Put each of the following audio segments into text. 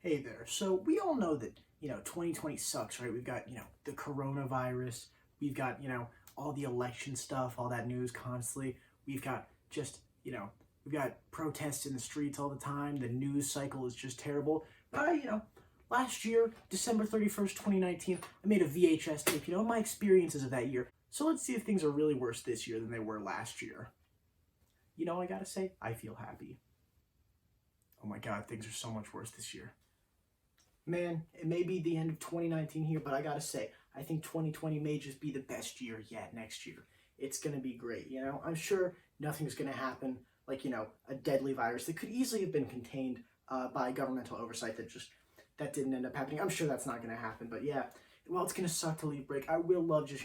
Hey there. So we all know that, 2020 sucks, right? We've got, the coronavirus. We've got, all the election stuff, all that news constantly. We've got just, we've got protests in the streets all the time. The news cycle is just terrible. But last year, December 31st, 2019, I made a VHS tape, my experiences of that year. So let's see if things are really worse this year than they were last year. I gotta say, I feel happy. Oh my God, things are so much worse this year. Man, it may be the end of 2019 here, but I gotta say, I think 2020 may just be the best year yet next year. It's gonna be great, I'm sure nothing's gonna happen like, a deadly virus that could easily have been contained by governmental oversight that didn't end up happening. I'm sure that's not gonna happen, but yeah, while it's gonna suck to leave break, I will love just,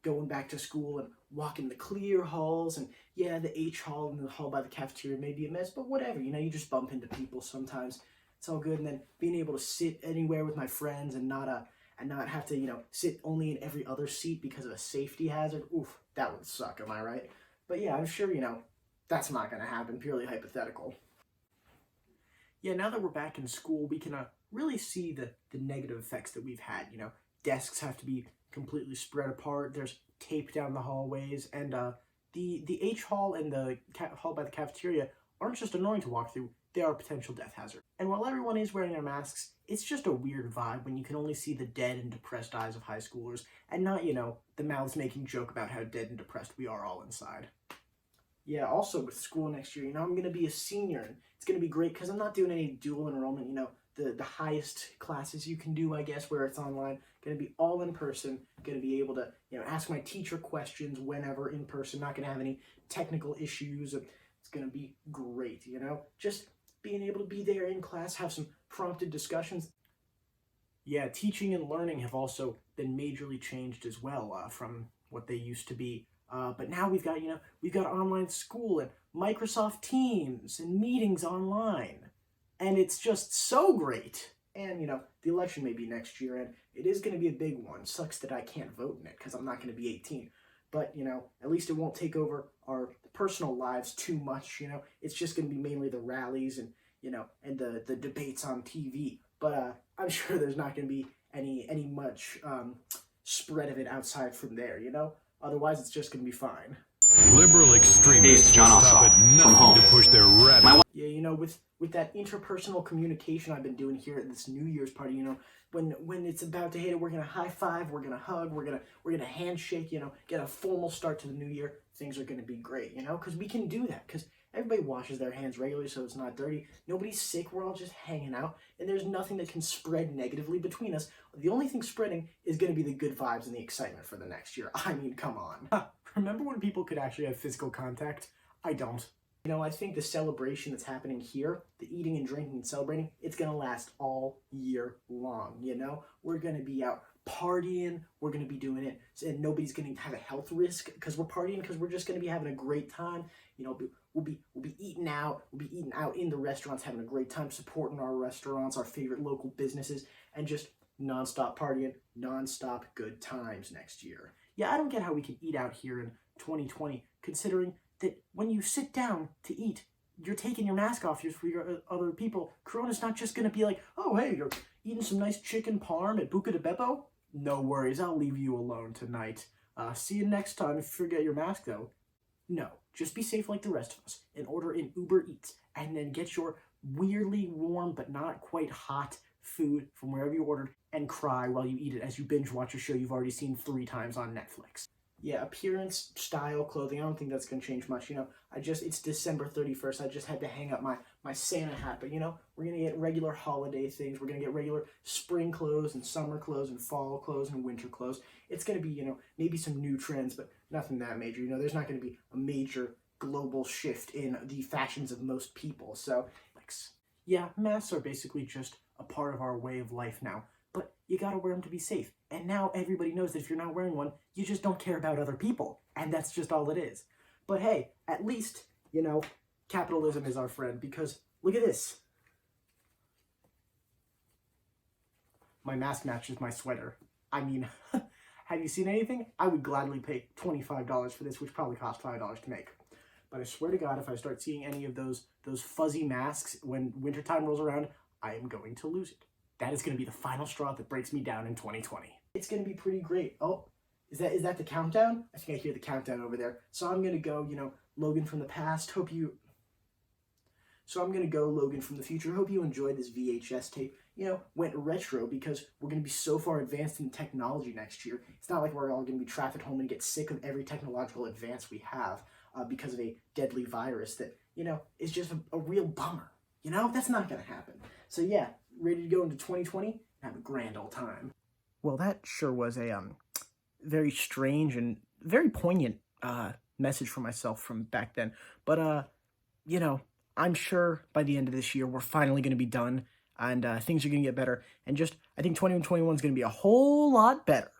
going back to school and walking the clear halls, and yeah, the H hall and the hall by the cafeteria may be a mess, but whatever, you just bump into people sometimes. It's all good. And then being able to sit anywhere with my friends and not have to, sit only in every other seat because of a safety hazard. Oof, that would suck, am I right? But yeah, I'm sure, that's not gonna happen, purely hypothetical. Yeah, now that we're back in school, we can really see the negative effects that we've had. Desks have to be completely spread apart. There's tape down the hallways, and the H hall and the hall by the cafeteria aren't just annoying to walk through, they are a potential death hazard. And while everyone is wearing their masks, it's just a weird vibe when you can only see the dead and depressed eyes of high schoolers, and not, the mouths making joke about how dead and depressed we are all inside. Yeah, also with school next year, I'm going to be a senior, and it's going to be great because I'm not doing any dual enrollment, the highest classes you can do, I guess, where it's online, going to be all in person, going to be able to, ask my teacher questions whenever in person, not going to have any technical issues. It's going to be great, just being able to be there in class, have some prompted discussions. Yeah, teaching and learning have also been majorly changed as well from what they used to be. But now we've got online school and Microsoft Teams and meetings online. And it's just so great. And, the election may be next year, and it is going to be a big one. Sucks that I can't vote in it because I'm not going to be 18. But, at least it won't take over our personal lives too much, It's just going to be mainly the rallies and, and the debates on TV. But I'm sure there's not going to be any much spread of it outside from there, Otherwise, it's just going to be fine. Liberal extremists will stop at nothing to push their radical... Yeah, with that interpersonal communication I've been doing here at this New Year's party, when it's about to hit it, we're gonna high five, we're gonna hug, we're gonna handshake, get a formal start to the new year. Things are gonna be great, because we can do that, because everybody washes their hands regularly so it's not dirty. Nobody's sick, we're all just hanging out, and there's nothing that can spread negatively between us. The only thing spreading is gonna be the good vibes and the excitement for the next year. I mean, come on. Remember when people could actually have physical contact? I don't. I think the celebration that's happening here, the eating and drinking and celebrating, it's going to last all year long, We're going to be out partying, we're going to be doing it, and nobody's going to have a health risk because we're partying, because we're just going to be having a great time. We'll be eating out, in the restaurants, having a great time, supporting our restaurants, our favorite local businesses, and just nonstop partying, nonstop good times next year. Yeah, I don't get how we can eat out here in 2020, considering that when you sit down to eat, you're taking your mask off for your other people. Corona's not just going to be like, oh, hey, you're eating some nice chicken parm at Buca de Beppo? No worries, I'll leave you alone tonight. See you next time if you forget your mask, though. No, just be safe like the rest of us and order in Uber Eats, and then get your weirdly warm but not quite hot food from wherever you ordered and cry while you eat it as you binge watch a show you've already seen 3 times on Netflix. Yeah, appearance, style, clothing, I don't think that's going to change much, it's December 31st, I just had to hang up my Santa hat, but, we're going to get regular holiday things, we're going to get regular spring clothes and summer clothes and fall clothes and winter clothes. It's going to be, maybe some new trends, but nothing that major, there's not going to be a major global shift in the fashions of most people, so, yeah, masks are basically just a part of our way of life now. But you gotta wear them to be safe. And now everybody knows that if you're not wearing one, you just don't care about other people. And that's just all it is. But hey, at least, capitalism is our friend, because look at this. My mask matches my sweater. I mean, have you seen anything? I would gladly pay $25 for this, which probably cost $5 to make. But I swear to God, if I start seeing any of those fuzzy masks when wintertime rolls around, I am going to lose it. That is going to be the final straw that breaks me down in 2020. It's going to be pretty great. Oh, is that the countdown? I think I hear the countdown over there. So I'm going to go, Logan from the past. So I'm going to go Logan from the future. Hope you enjoyed this VHS tape. Went retro because we're going to be so far advanced in technology next year. It's not like we're all going to be trapped at home and get sick of every technological advance we have because of a deadly virus that, is just a real bummer. That's not going to happen. So yeah, ready to go into 2020 and have a grand old time. Well, that sure was a very strange and very poignant message for myself from back then. But, I'm sure by the end of this year, we're finally going to be done and things are going to get better. And I think 2021 is going to be a whole lot better.